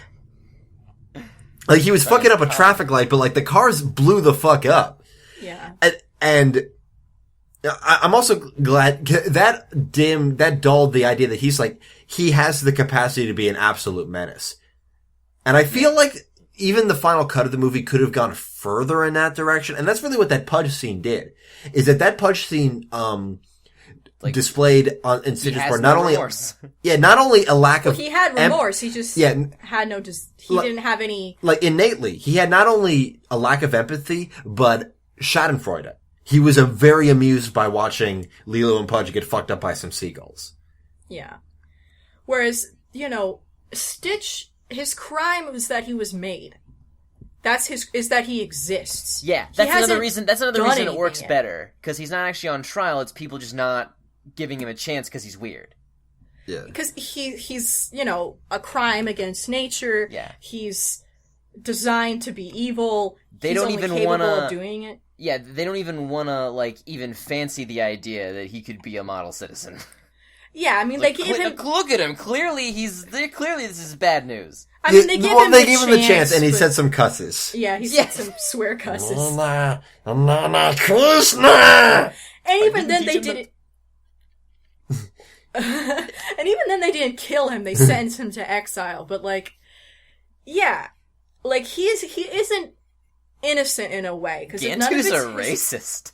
Like, he was fucking up a traffic light, but, like, the cars blew the fuck up. Yeah. And I'm also glad that dulled the idea that he has the capacity to be an absolute menace. And I feel like even the final cut of the movie could have gone further in that direction. And that's really what that Pudge scene did. Is that Pudge scene, displayed in Stitch's part, not only a lack of... he had remorse, he just had no... He didn't have any... Like, innately, he had not only a lack of empathy, but schadenfreude. He was very amused by watching Lilo and Pudge get fucked up by some seagulls. Yeah. Whereas, Stitch, his crime was that he was made. Is that he exists. Yeah, that's another reason it works better. Because he's not actually on trial, it's people just not giving him a chance because he's weird. Yeah. Because he's, a crime against nature. Yeah. He's designed to be evil. They don't even want to doing it. Yeah, they don't even want to, like, even fancy the idea that he could be a model citizen. Yeah, I mean, like, they gave him... Look at him. Clearly this is bad news. I mean, they gave him the chance, and he said some cusses. Yeah, he said some swear cusses. And even then they didn't... And even then they didn't kill him. They sentenced him to exile. But, like, yeah. Like, he isn't innocent in a way. Gantu's a racist.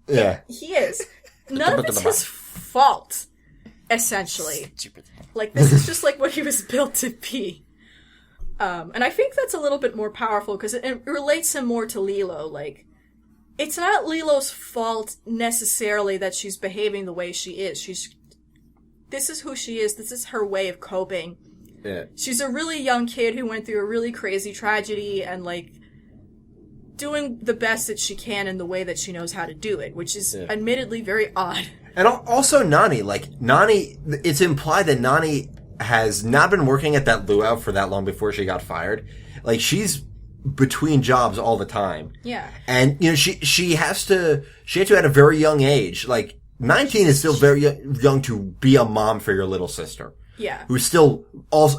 Yeah. He is. None of it's his fault, essentially. Like, this is just, like, what he was built to be. And I think that's a little bit more powerful, because it relates him more to Lilo. Like, it's not Lilo's fault, necessarily, that she's behaving the way she is. This is who she is. This is her way of coping. Yeah. She's a really young kid who went through a really crazy tragedy and, like, doing the best that she can in the way that she knows how to do it, which is admittedly very odd. And also Nani. Like, Nani, it's implied that Nani has not been working at that luau for that long before she got fired. Like, she's between jobs all the time. Yeah. And, she had to at a very young age. Like, 19 is still very young to be a mom for your little sister. Yeah. Who's still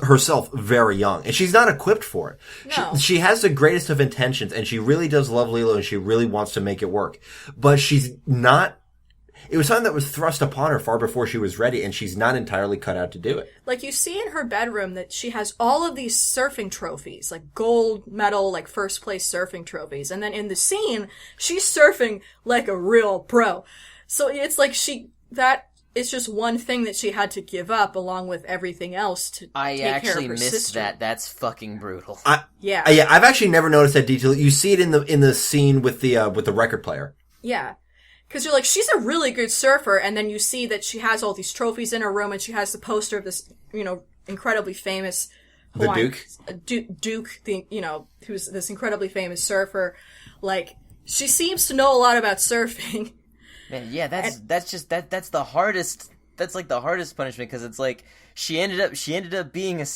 herself very young. And she's not equipped for it. No. She has the greatest of intentions, and she really does love Lilo, and she really wants to make it work. But she's not... It was something that was thrust upon her far before she was ready, and she's not entirely cut out to do it. Like, you see in her bedroom that she has all of these surfing trophies, like gold medal, like first place surfing trophies. And then in the scene, she's surfing like a real pro. So it's like it's just one thing that she had to give up along with everything else to take care of her sister. I actually missed that. That's fucking brutal. Yeah. I've actually never noticed that detail. You see it in the scene with the record player. Yeah. Because you're like, she's a really good surfer, and then you see that she has all these trophies in her room, and she has the poster of this, incredibly famous Hawaiian, Duke, who's this incredibly famous surfer. Like, she seems to know a lot about surfing. Man, yeah, that's the hardest. That's like the hardest punishment, because it's like she ended up being a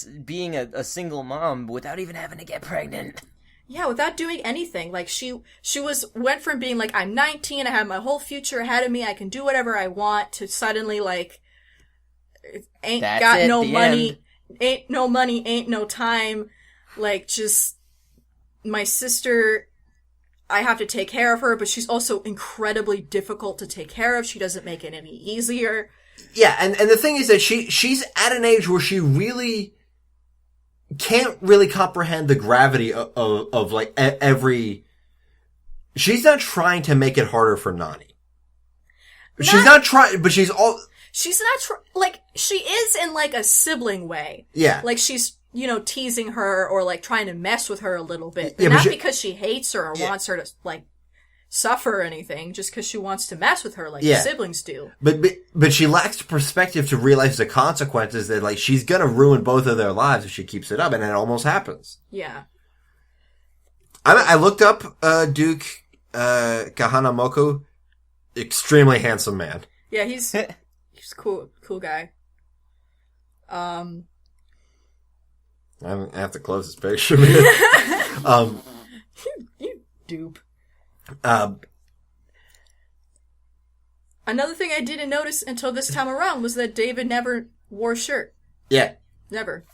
single mom without even having to get pregnant. Yeah, without doing anything. Like, she went from being like, I'm 19, I have my whole future ahead of me, I can do whatever I want, to suddenly, like, ain't no money, ain't no time, like, just, my sister, I have to take care of her, but she's also incredibly difficult to take care of, she doesn't make it any easier. Yeah, and the thing is that she's at an age where she really can't really comprehend the gravity of like every. She's not trying to make it harder for Nani. She's not trying, but she's all. She's not like, she is in like a sibling way. Yeah, like she's teasing her or like trying to mess with her a little bit, but not because she hates her or wants her to like suffer or anything, just because she wants to mess with her like siblings do. But she lacks perspective to realize the consequences that like she's gonna ruin both of their lives if she keeps it up, and it almost happens. Yeah. I looked up Duke Kahanamoku, extremely handsome man. Yeah, he's cool guy. I have to close this picture. You dupe. Another thing I didn't notice until this time around was that David never wore a shirt. Yeah. Never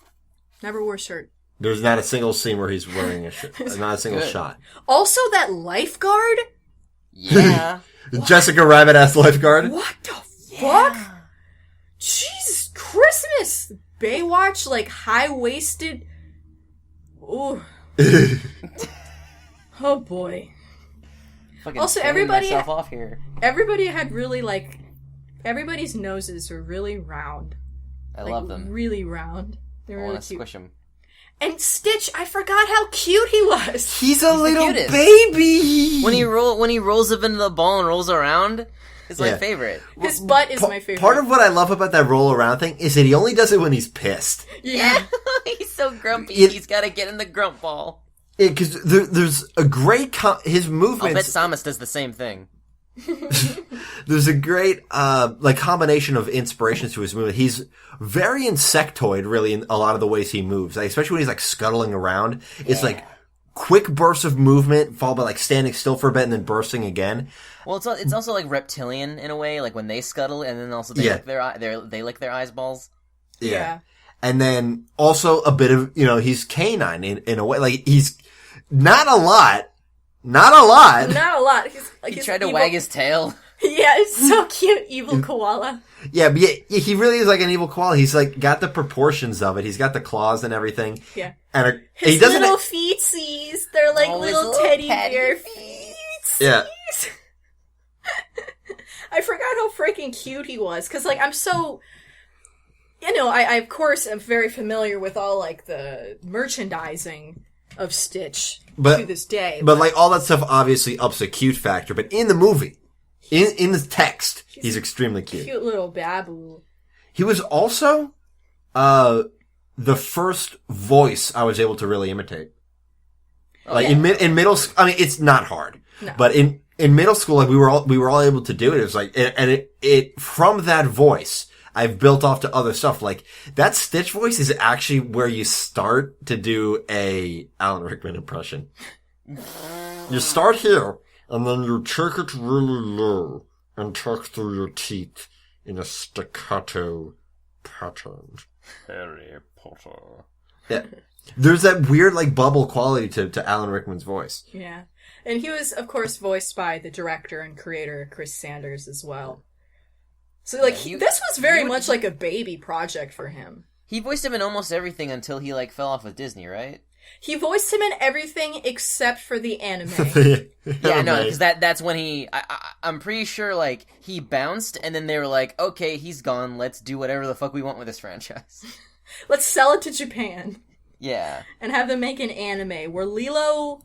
wore a shirt. There's not a single scene where he's wearing a shirt. Not a single shot. Also, that lifeguard? Yeah. Jessica Rabbit-ass lifeguard? What the fuck? Jesus Christmas! Baywatch, like, high-waisted... Ooh. Oh, boy. Also, everybody off here. Everybody had really like, everybody's noses were really round. I love them. Really round. They were really cute. Squish them. And Stitch, I forgot how cute he was. He's a little baby. When he rolls up into the ball and rolls around, it's my favorite. His butt is my favorite. Part of what I love about that roll around thing is that he only does it when he's pissed. Yeah. He's so grumpy. He's got to get in the grump ball. Because there's a great his movements. I'll bet Samus does the same thing. There's a great combination of inspirations to his movement. He's very insectoid, really, in a lot of the ways he moves. Like, especially when he's like scuttling around. It's like quick bursts of movement, followed by like standing still for a bit and then bursting again. Well, it's also like reptilian in a way, like when they scuttle and then also they lick their eyeballs. Yeah. And then also a bit of he's canine in a way. Like he's not a lot. He tried to wag his tail. Yeah, it's so cute, evil koala. Yeah, but he really is like an evil koala. He's like got the proportions of it. He's got the claws and everything. Yeah. And his he doesn't little feetsies. They're like little teddy bear feetsies. Yeah. I forgot how freaking cute he was. Because, like, I'm so... I of course am very familiar with all, like, the merchandising of Stitch to this day. But, like, all that stuff obviously ups the cute factor. But in the movie, in the text, he's extremely cute. Cute little babu. He was also the first voice I was able to really imitate. Like, in middle school, I mean, it's not hard. No. But in middle school, like, we were all able to do it. It was like, and it from that voice, I've built off to other stuff. Like, that Stitch voice is actually where you start to do a Alan Rickman impression. You start here, and then you take it really low and talk through your teeth in a staccato pattern. Harry Potter. Yeah. There's that weird, like, bubble quality to Alan Rickman's voice. Yeah. And he was, of course, voiced by the director and creator, Chris Sanders, as well. So, like, this was very much like a baby project for him. He voiced him in almost everything until he, like, fell off with Disney, right? He voiced him in everything except for the anime. Yeah, no, because that's when I'm pretty sure, like, he bounced, and then they were like, okay, he's gone, let's do whatever the fuck we want with this franchise. Let's sell it to Japan. Yeah. And have them make an anime where Lilo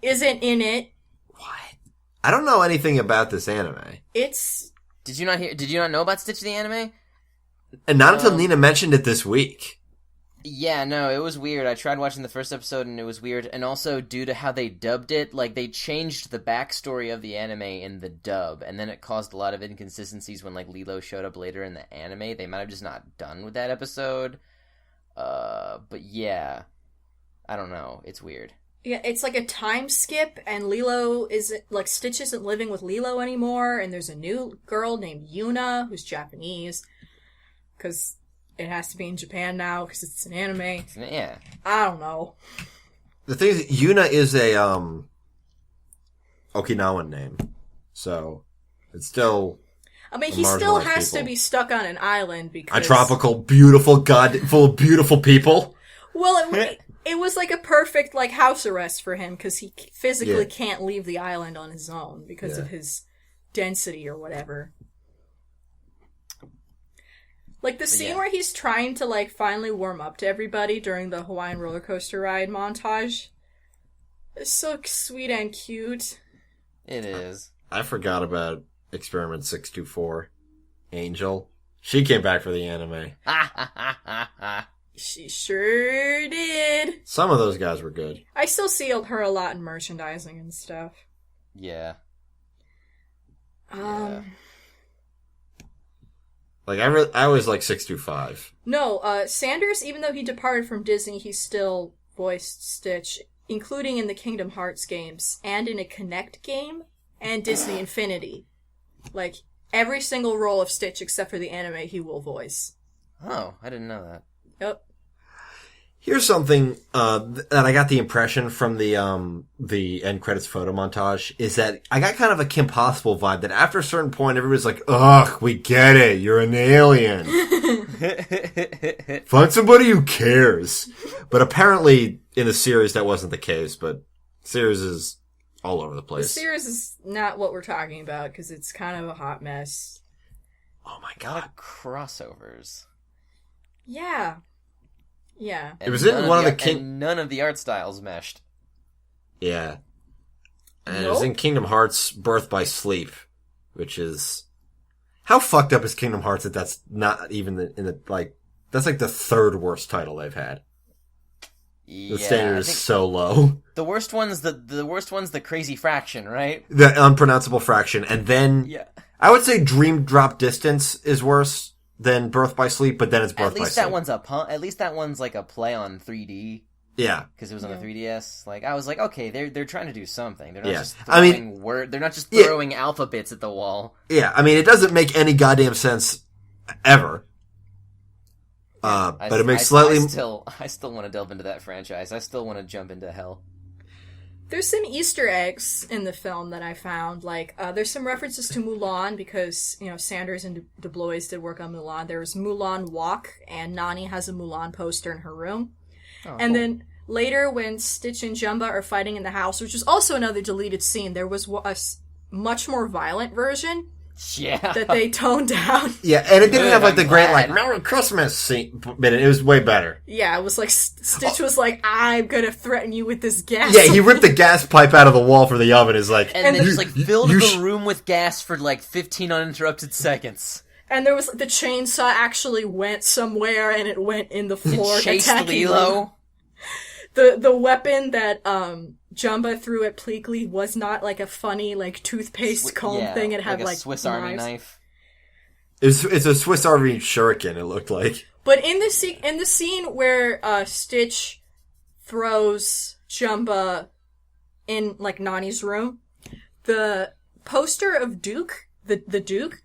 isn't in it. What? I don't know anything about this anime. It's... Did you not know about Stitch the anime? And not until Nina mentioned it this week. Yeah, no, it was weird. I tried watching the first episode and it was weird. And also, due to how they dubbed it, like, they changed the backstory of the anime in the dub. And then it caused a lot of inconsistencies when, like, Lilo showed up later in the anime. They might have just not done with that episode. But yeah. I don't know. It's weird. Yeah, it's like a time skip, and Lilo isn't, like, Stitch isn't living with Lilo anymore, and there's a new girl named Yuna, who's Japanese. Because it has to be in Japan now, because it's an anime. Yeah. I don't know. The thing is, Yuna is a, Okinawan name. So, it's still... I mean, he still has to be stuck on an island because... A tropical, beautiful, full of beautiful people. Well, it was like a perfect, like, house arrest for him, because he physically can't leave the island on his own because of his density or whatever. Like, the scene where he's trying to, like, finally warm up to everybody during the Hawaiian roller coaster ride montage is so sweet and cute. It is. I forgot about Experiment 624. Angel. She came back for the anime. She sure did. Some of those guys were good. I still see her a lot in merchandising and stuff. Yeah. Like, I always like 625. No, Sanders, even though he departed from Disney, he still voiced Stitch, including in the Kingdom Hearts games, and in a Kinect game, and Disney Infinity. Like, every single role of Stitch except for the anime he will voice. Oh, I didn't know that. Yep. Here's something that I got the impression from the end credits photo montage is that I got kind of a Kim Possible vibe that after a certain point everybody's like, ugh, we get it, you're an alien. Find somebody who cares. But apparently in the series that wasn't the case, but the series is all over the place. The series is not what we're talking about because it's kind of a hot mess. Oh my A lot god. of crossovers. Yeah. Yeah. And it was in one of the and none of the art styles meshed. Yeah. And it was in Kingdom Hearts Birth by Sleep, which is... How fucked up is Kingdom Hearts that that's not even in the like... That's like the third worst title they've had. The standard is so low. The worst one's the Crazy Fraction, right? The unpronounceable fraction. And then... Yeah. I would say Dream Drop Distance is worse than Birth by Sleep, but then it's Birth by Sleep. At least that one's like a play on 3D. Yeah. Because it was on the 3DS. Like, I was like, okay, they're trying to do something. They're not just they're not just throwing alphabets at the wall. Yeah, I mean, it doesn't make any goddamn sense ever. But it makes slightly... I still want to delve into that franchise. I still want to jump into hell. There's some Easter eggs in the film that I found. Like, there's some references to Mulan because, you know, Sanders and Du Bois did work on Mulan. There's Mulan Walk, and Nani has a Mulan poster in her room. Oh, and cool. Then later when Stitch and Jumba are fighting in the house, which is also another deleted scene, there was a much more violent version. Yeah. That they toned down. Yeah, and it didn't have like the great like Merry Christmas scene, but it was way better. Yeah, it was like Stitch was like, I'm gonna threaten you with this gas. Yeah, he ripped the gas pipe out of the wall for the oven. Is like, and then just like filled the room with gas for like 15 uninterrupted seconds. And there was the chainsaw actually went somewhere, and it went in the floor. It chased Lilo. The weapon that Jumba threw at Pleakley was not like a funny like toothpaste comb thing. It had like a Swiss Army knife. It's a Swiss Army shuriken. It looked like. But in the scene where Stitch throws Jumba in like Nani's room, the poster of Duke, the Duke,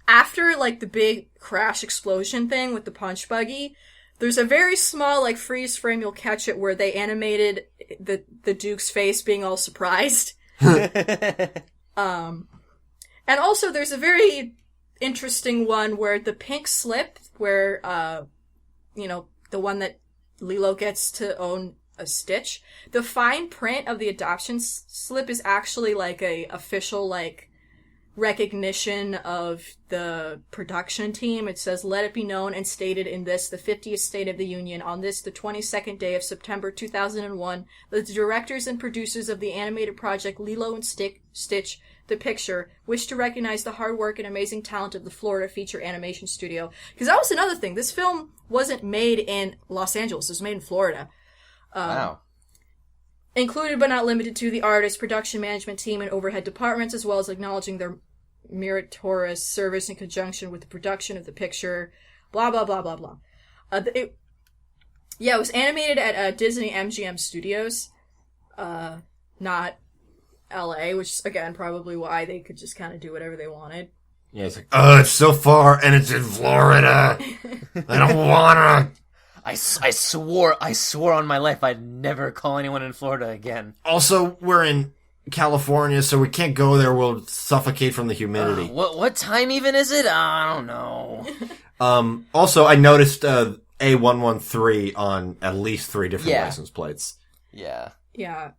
after like the big crash explosion thing with the punch buggy. There's a very small, like, freeze frame, you'll catch it, where they animated the Duke's face being all surprised. And also there's a very interesting one where the pink slip, where, you know, the one that Lilo gets to own a Stitch, the fine print of the adoption slip is actually, like, a official, like, recognition of the production team. It says, "Let it be known and stated in this, the 50th State of the Union, on this, the 22nd day of September 2001, that the directors and producers of the animated project Lilo and Stitch, the picture, wish to recognize the hard work and amazing talent of the Florida Feature Animation Studio." Because that was another thing. This film wasn't made in Los Angeles. It was made in Florida. Wow. Included but not limited to the artist, production management team, and overhead departments, as well as acknowledging their meritorious service in conjunction with the production of the picture, blah, blah, blah, blah, blah. It was animated at Disney MGM Studios, not LA, which is, again, probably why they could just kind of do whatever they wanted. Yeah, it's like, oh, it's so far, and it's in Florida. I don't wanna. I swore on my life I'd never call anyone in Florida again. Also, we're in California, so we can't go there. We'll suffocate from the humidity. What time even is it? I don't know. Also, I noticed A113 on at least 3 different license plates. Yeah. Yeah.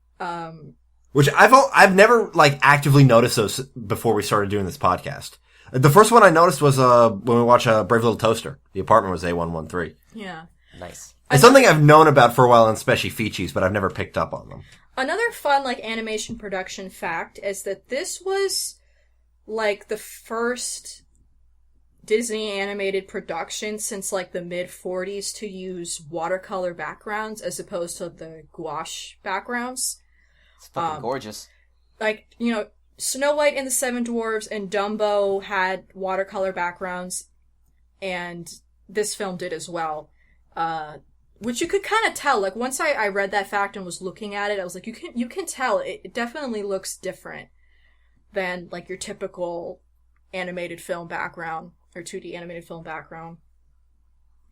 Which I've never like actively noticed those before we started doing this podcast. The first one I noticed was when we watched Brave Little Toaster. The apartment was A113. Yeah. Nice. It's something I've known about for a while in Special Features, but I've never picked up on them. Another fun, animation production fact is that this was, the first Disney animated production since, the mid-40s to use watercolor backgrounds as opposed to the gouache backgrounds. It's fucking gorgeous. Snow White and the Seven Dwarfs and Dumbo had watercolor backgrounds, and this film did as well. Which you could kind of tell. Once I read that fact and was looking at it, I was like, you can tell. It definitely looks different than, your typical animated film background, or 2D animated film background.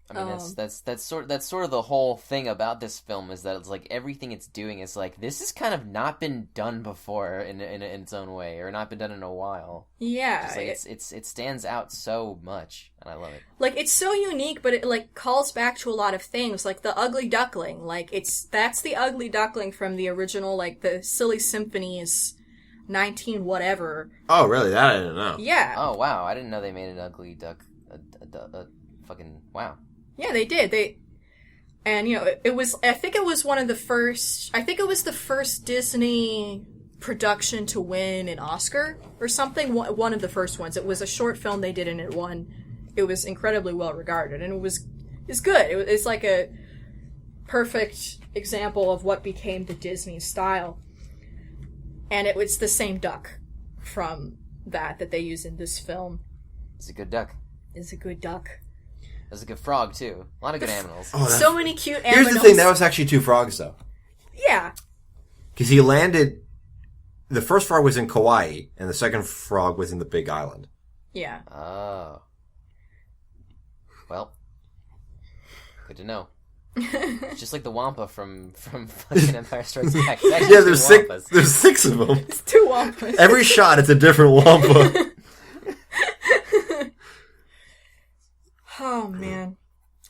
I mean, that's sort of the whole thing about this film, is that it's everything it's doing is this has kind of not been done before in its own way, or not been done in a while. Yeah, it stands out so much, and I love it. It's so unique, but it calls back to a lot of things, like the Ugly Duckling. That's the Ugly Duckling from the original, the Silly Symphonies 19 whatever. Oh, really? That I didn't know. Yeah. Oh wow, I didn't know they made an Ugly Duck. A fucking wow. Yeah, they did. It was, I think it was the first Disney production to win an Oscar or something. One of the first ones. It was a short film they did, and it was incredibly well regarded, and it's good. It's like a perfect example of what became the Disney style. And it was the same duck from that they use in this film. It's a good duck. It's a good duck. There's a good frog, too. A lot of good animals. Oh, so many cute animals. Here's the thing, that was actually 2 frogs, though. Yeah. Because he landed... The first frog was in Kauai, and the second frog was in the Big Island. Yeah. Oh. Well. Good to know. Just like the Wampa from fucking Empire Strikes Back. Yeah, there's 6 of them. It's 2 Wampas. Every shot, it's a different Wampa. Oh, man.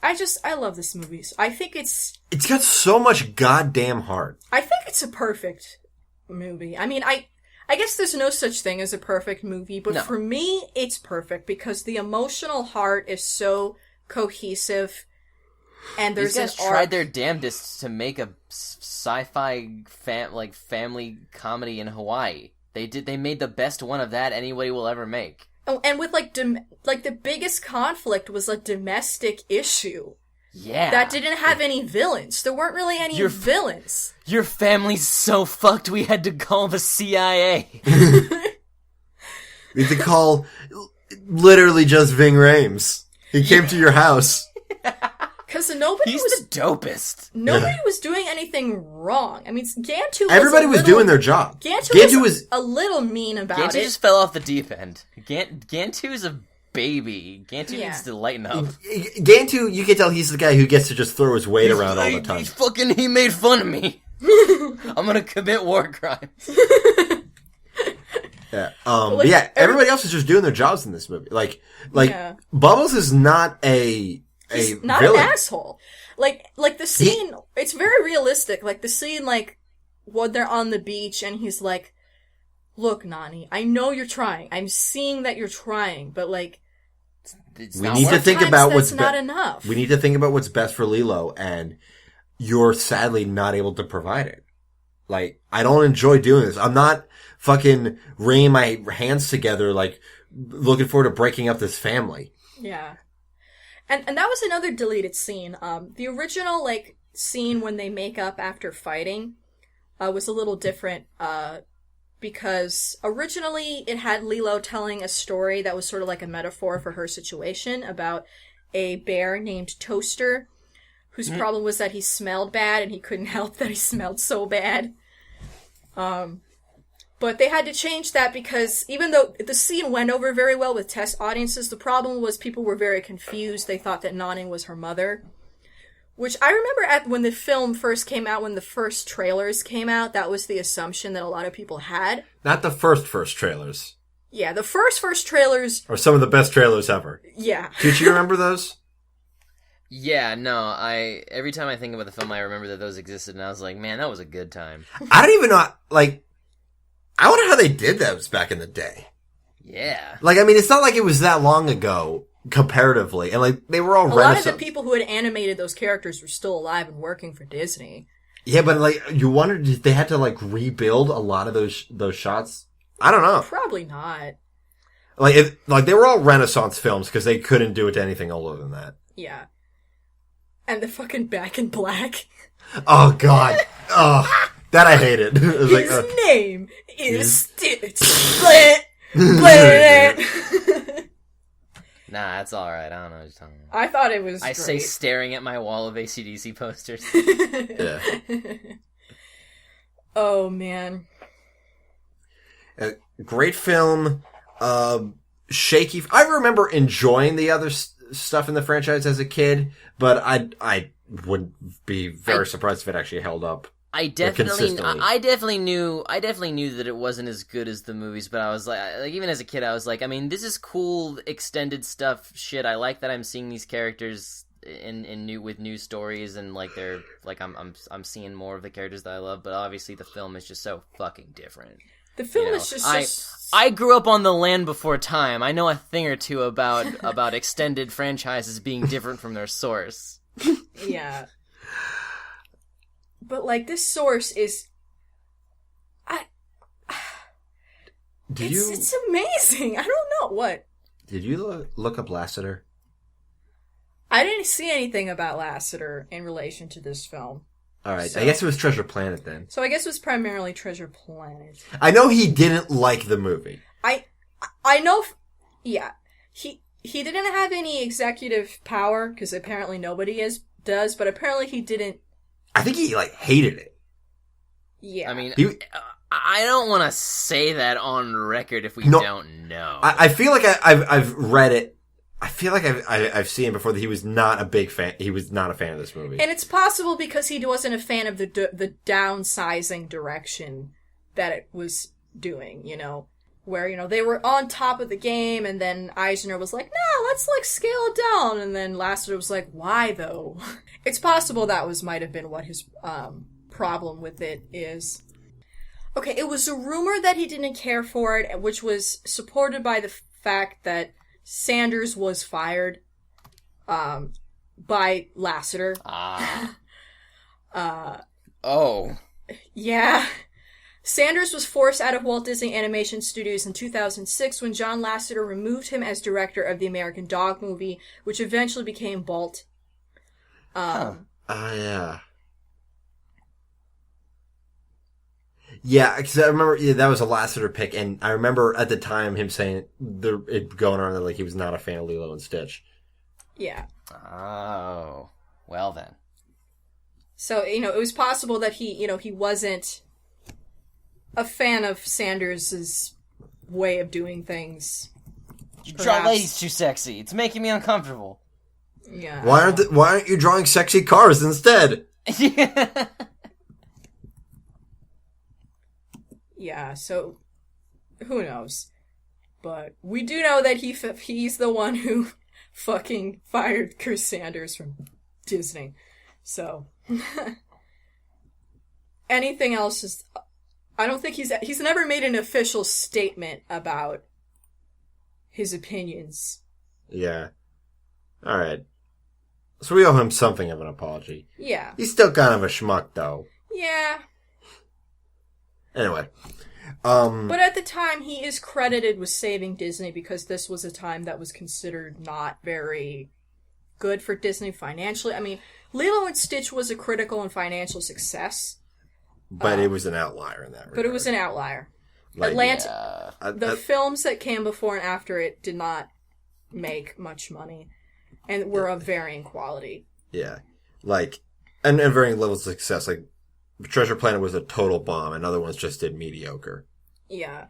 I love this movie. I think it's got so much goddamn heart. I think it's a perfect movie. I mean, I guess there's no such thing as a perfect movie, but for me, it's perfect because the emotional heart is so cohesive, and there's these guys tried their damnedest to make a sci-fi family comedy in Hawaii. They made the best one of that anybody will ever make. Oh, and with the biggest conflict was a domestic issue. Yeah. That didn't have any villains. There weren't really any villains. Your family's so fucked we had to call the CIA. We had to call literally just Ving Rhames. He came to your house. Because He's the dopest. Nobody was doing anything wrong. I mean, Gantu Everybody was doing their job. Gantu was a little mean about Gantu it. just fell off the deep end. Gantu's a baby. Gantu needs to lighten up. Gantu, you can tell he's the guy who gets to just throw his weight around all the time. He made fun of me. I'm gonna commit war crimes. Yeah. But yeah, everybody else is just doing their jobs in this movie. Bubbles is not He's not villain. an asshole. Like the scene, it's very realistic. Like the scene, when they're on the beach and he's like, look, Nani, I know you're trying. I'm seeing that you're trying, but like, It's We not need to working. think about that's what's not enough. We need to think about what's best for Lilo, and you're sadly not able to provide it. Like, I don't enjoy doing this. I'm not fucking wringing my hands together, like, looking forward to breaking up this family. Yeah. And that was another deleted scene. The original, like, scene when they make up after fighting was a little different, because originally it had Lilo telling a story that was sort of like a metaphor for her situation about a bear named Toaster, whose problem was that he smelled bad and he couldn't help that he smelled so bad. But they had to change that because even though the scene went over very well with test audiences, the problem was people were very confused. They thought that Nani was her mother. Which I remember when the film first came out, when the first trailers came out, that was the assumption that a lot of people had. Not the first trailers. Yeah, the first trailers... Or some of the best trailers ever. Yeah. Did you remember those? Yeah, no, every time I think about the film, I remember that those existed, and I was like, man, that was a good time. I don't even know, like, I wonder how they did those back in the day. Yeah. Like, I mean, it's not like it was that long ago, comparatively. And, like, they were all A lot of the people who had animated those characters were still alive and working for Disney. Yeah, but, like, you wondered if they had to, like, rebuild a lot of those shots? I don't know. Probably not. Like, they were all Renaissance films because they couldn't do it to anything older than that. Yeah. And the fucking Back in Black. Oh, God. Oh, that I hated. It was His like, name is Stitch. Blah, blah. Nah, that's alright, I don't know what you're talking about. I thought it was I great. say staring at my wall of AC/DC posters. yeah. Oh, man. Great film. Shaky. I remember enjoying the other stuff in the franchise as a kid, but I would be very surprised if it actually held up. I definitely knew that it wasn't as good as the movies, but I was like even as a kid, I was like, I mean, this is cool extended stuff. Shit, I like that I'm seeing these characters with new stories, and like they're like I'm seeing more of the characters that I love. But obviously, the film is just so fucking different. The film is just I grew up on the land before time. I know a thing or two about extended franchises being different from their source. Yeah. But, like, this source is... It's amazing. I don't know. What? Did you look up Lassiter? I didn't see anything about Lassiter in relation to this film. Alright, So- I guess it was Treasure Planet then. So I guess it was primarily Treasure Planet. I know he didn't like the movie. I know... Yeah. He didn't have any executive power, because apparently nobody does, but apparently he didn't... I think he, like, hated it. Yeah. I mean, I don't want to say that on record if we No. don't know. I feel like I've read it. I feel like I've seen before that he was not a big fan. He was not a fan of this movie. And it's possible because he wasn't a fan of the downsizing direction that it was doing, you know? Where, you know, they were on top of the game, and then Eisner was like, no, let's, like, scale it down. And then Lasseter was like, why, though? It's possible that might have been what his problem with it is. Okay, it was a rumor that he didn't care for it, which was supported by the fact that Sanders was fired by Lasseter. Oh. Yeah. Sanders was forced out of Walt Disney Animation Studios in 2006 when John Lasseter removed him as director of the American Dog movie, which eventually became Bolt. Yeah. Yeah, because I remember that was a Lasseter pick, and I remember at the time him saying it going around that like he was not a fan of Lilo and Stitch. Yeah. Oh. Well then. So, you know, it was possible that he wasn't a fan of Sanders' way of doing things. You draw ladies too sexy. It's making me uncomfortable. Yeah. Why aren't you drawing sexy cars instead? Yeah. Yeah, so who knows? But we do know that he's the one who fucking fired Chris Sanders from Disney. So anything else is I don't think he's never made an official statement about his opinions. Yeah. All right. So we owe him something of an apology. Yeah. He's still kind of a schmuck, though. Yeah. Anyway. But at the time, he is credited with saving Disney because this was a time that was considered not very good for Disney financially. I mean, Lilo and Stitch was a critical and financial success. But it was an outlier in that regard. But it was an outlier. Like, the films that came before and after it did not make much money and were of varying quality. Yeah. Like, and varying levels of success. Like, Treasure Planet was a total bomb and other ones just did mediocre. Yeah.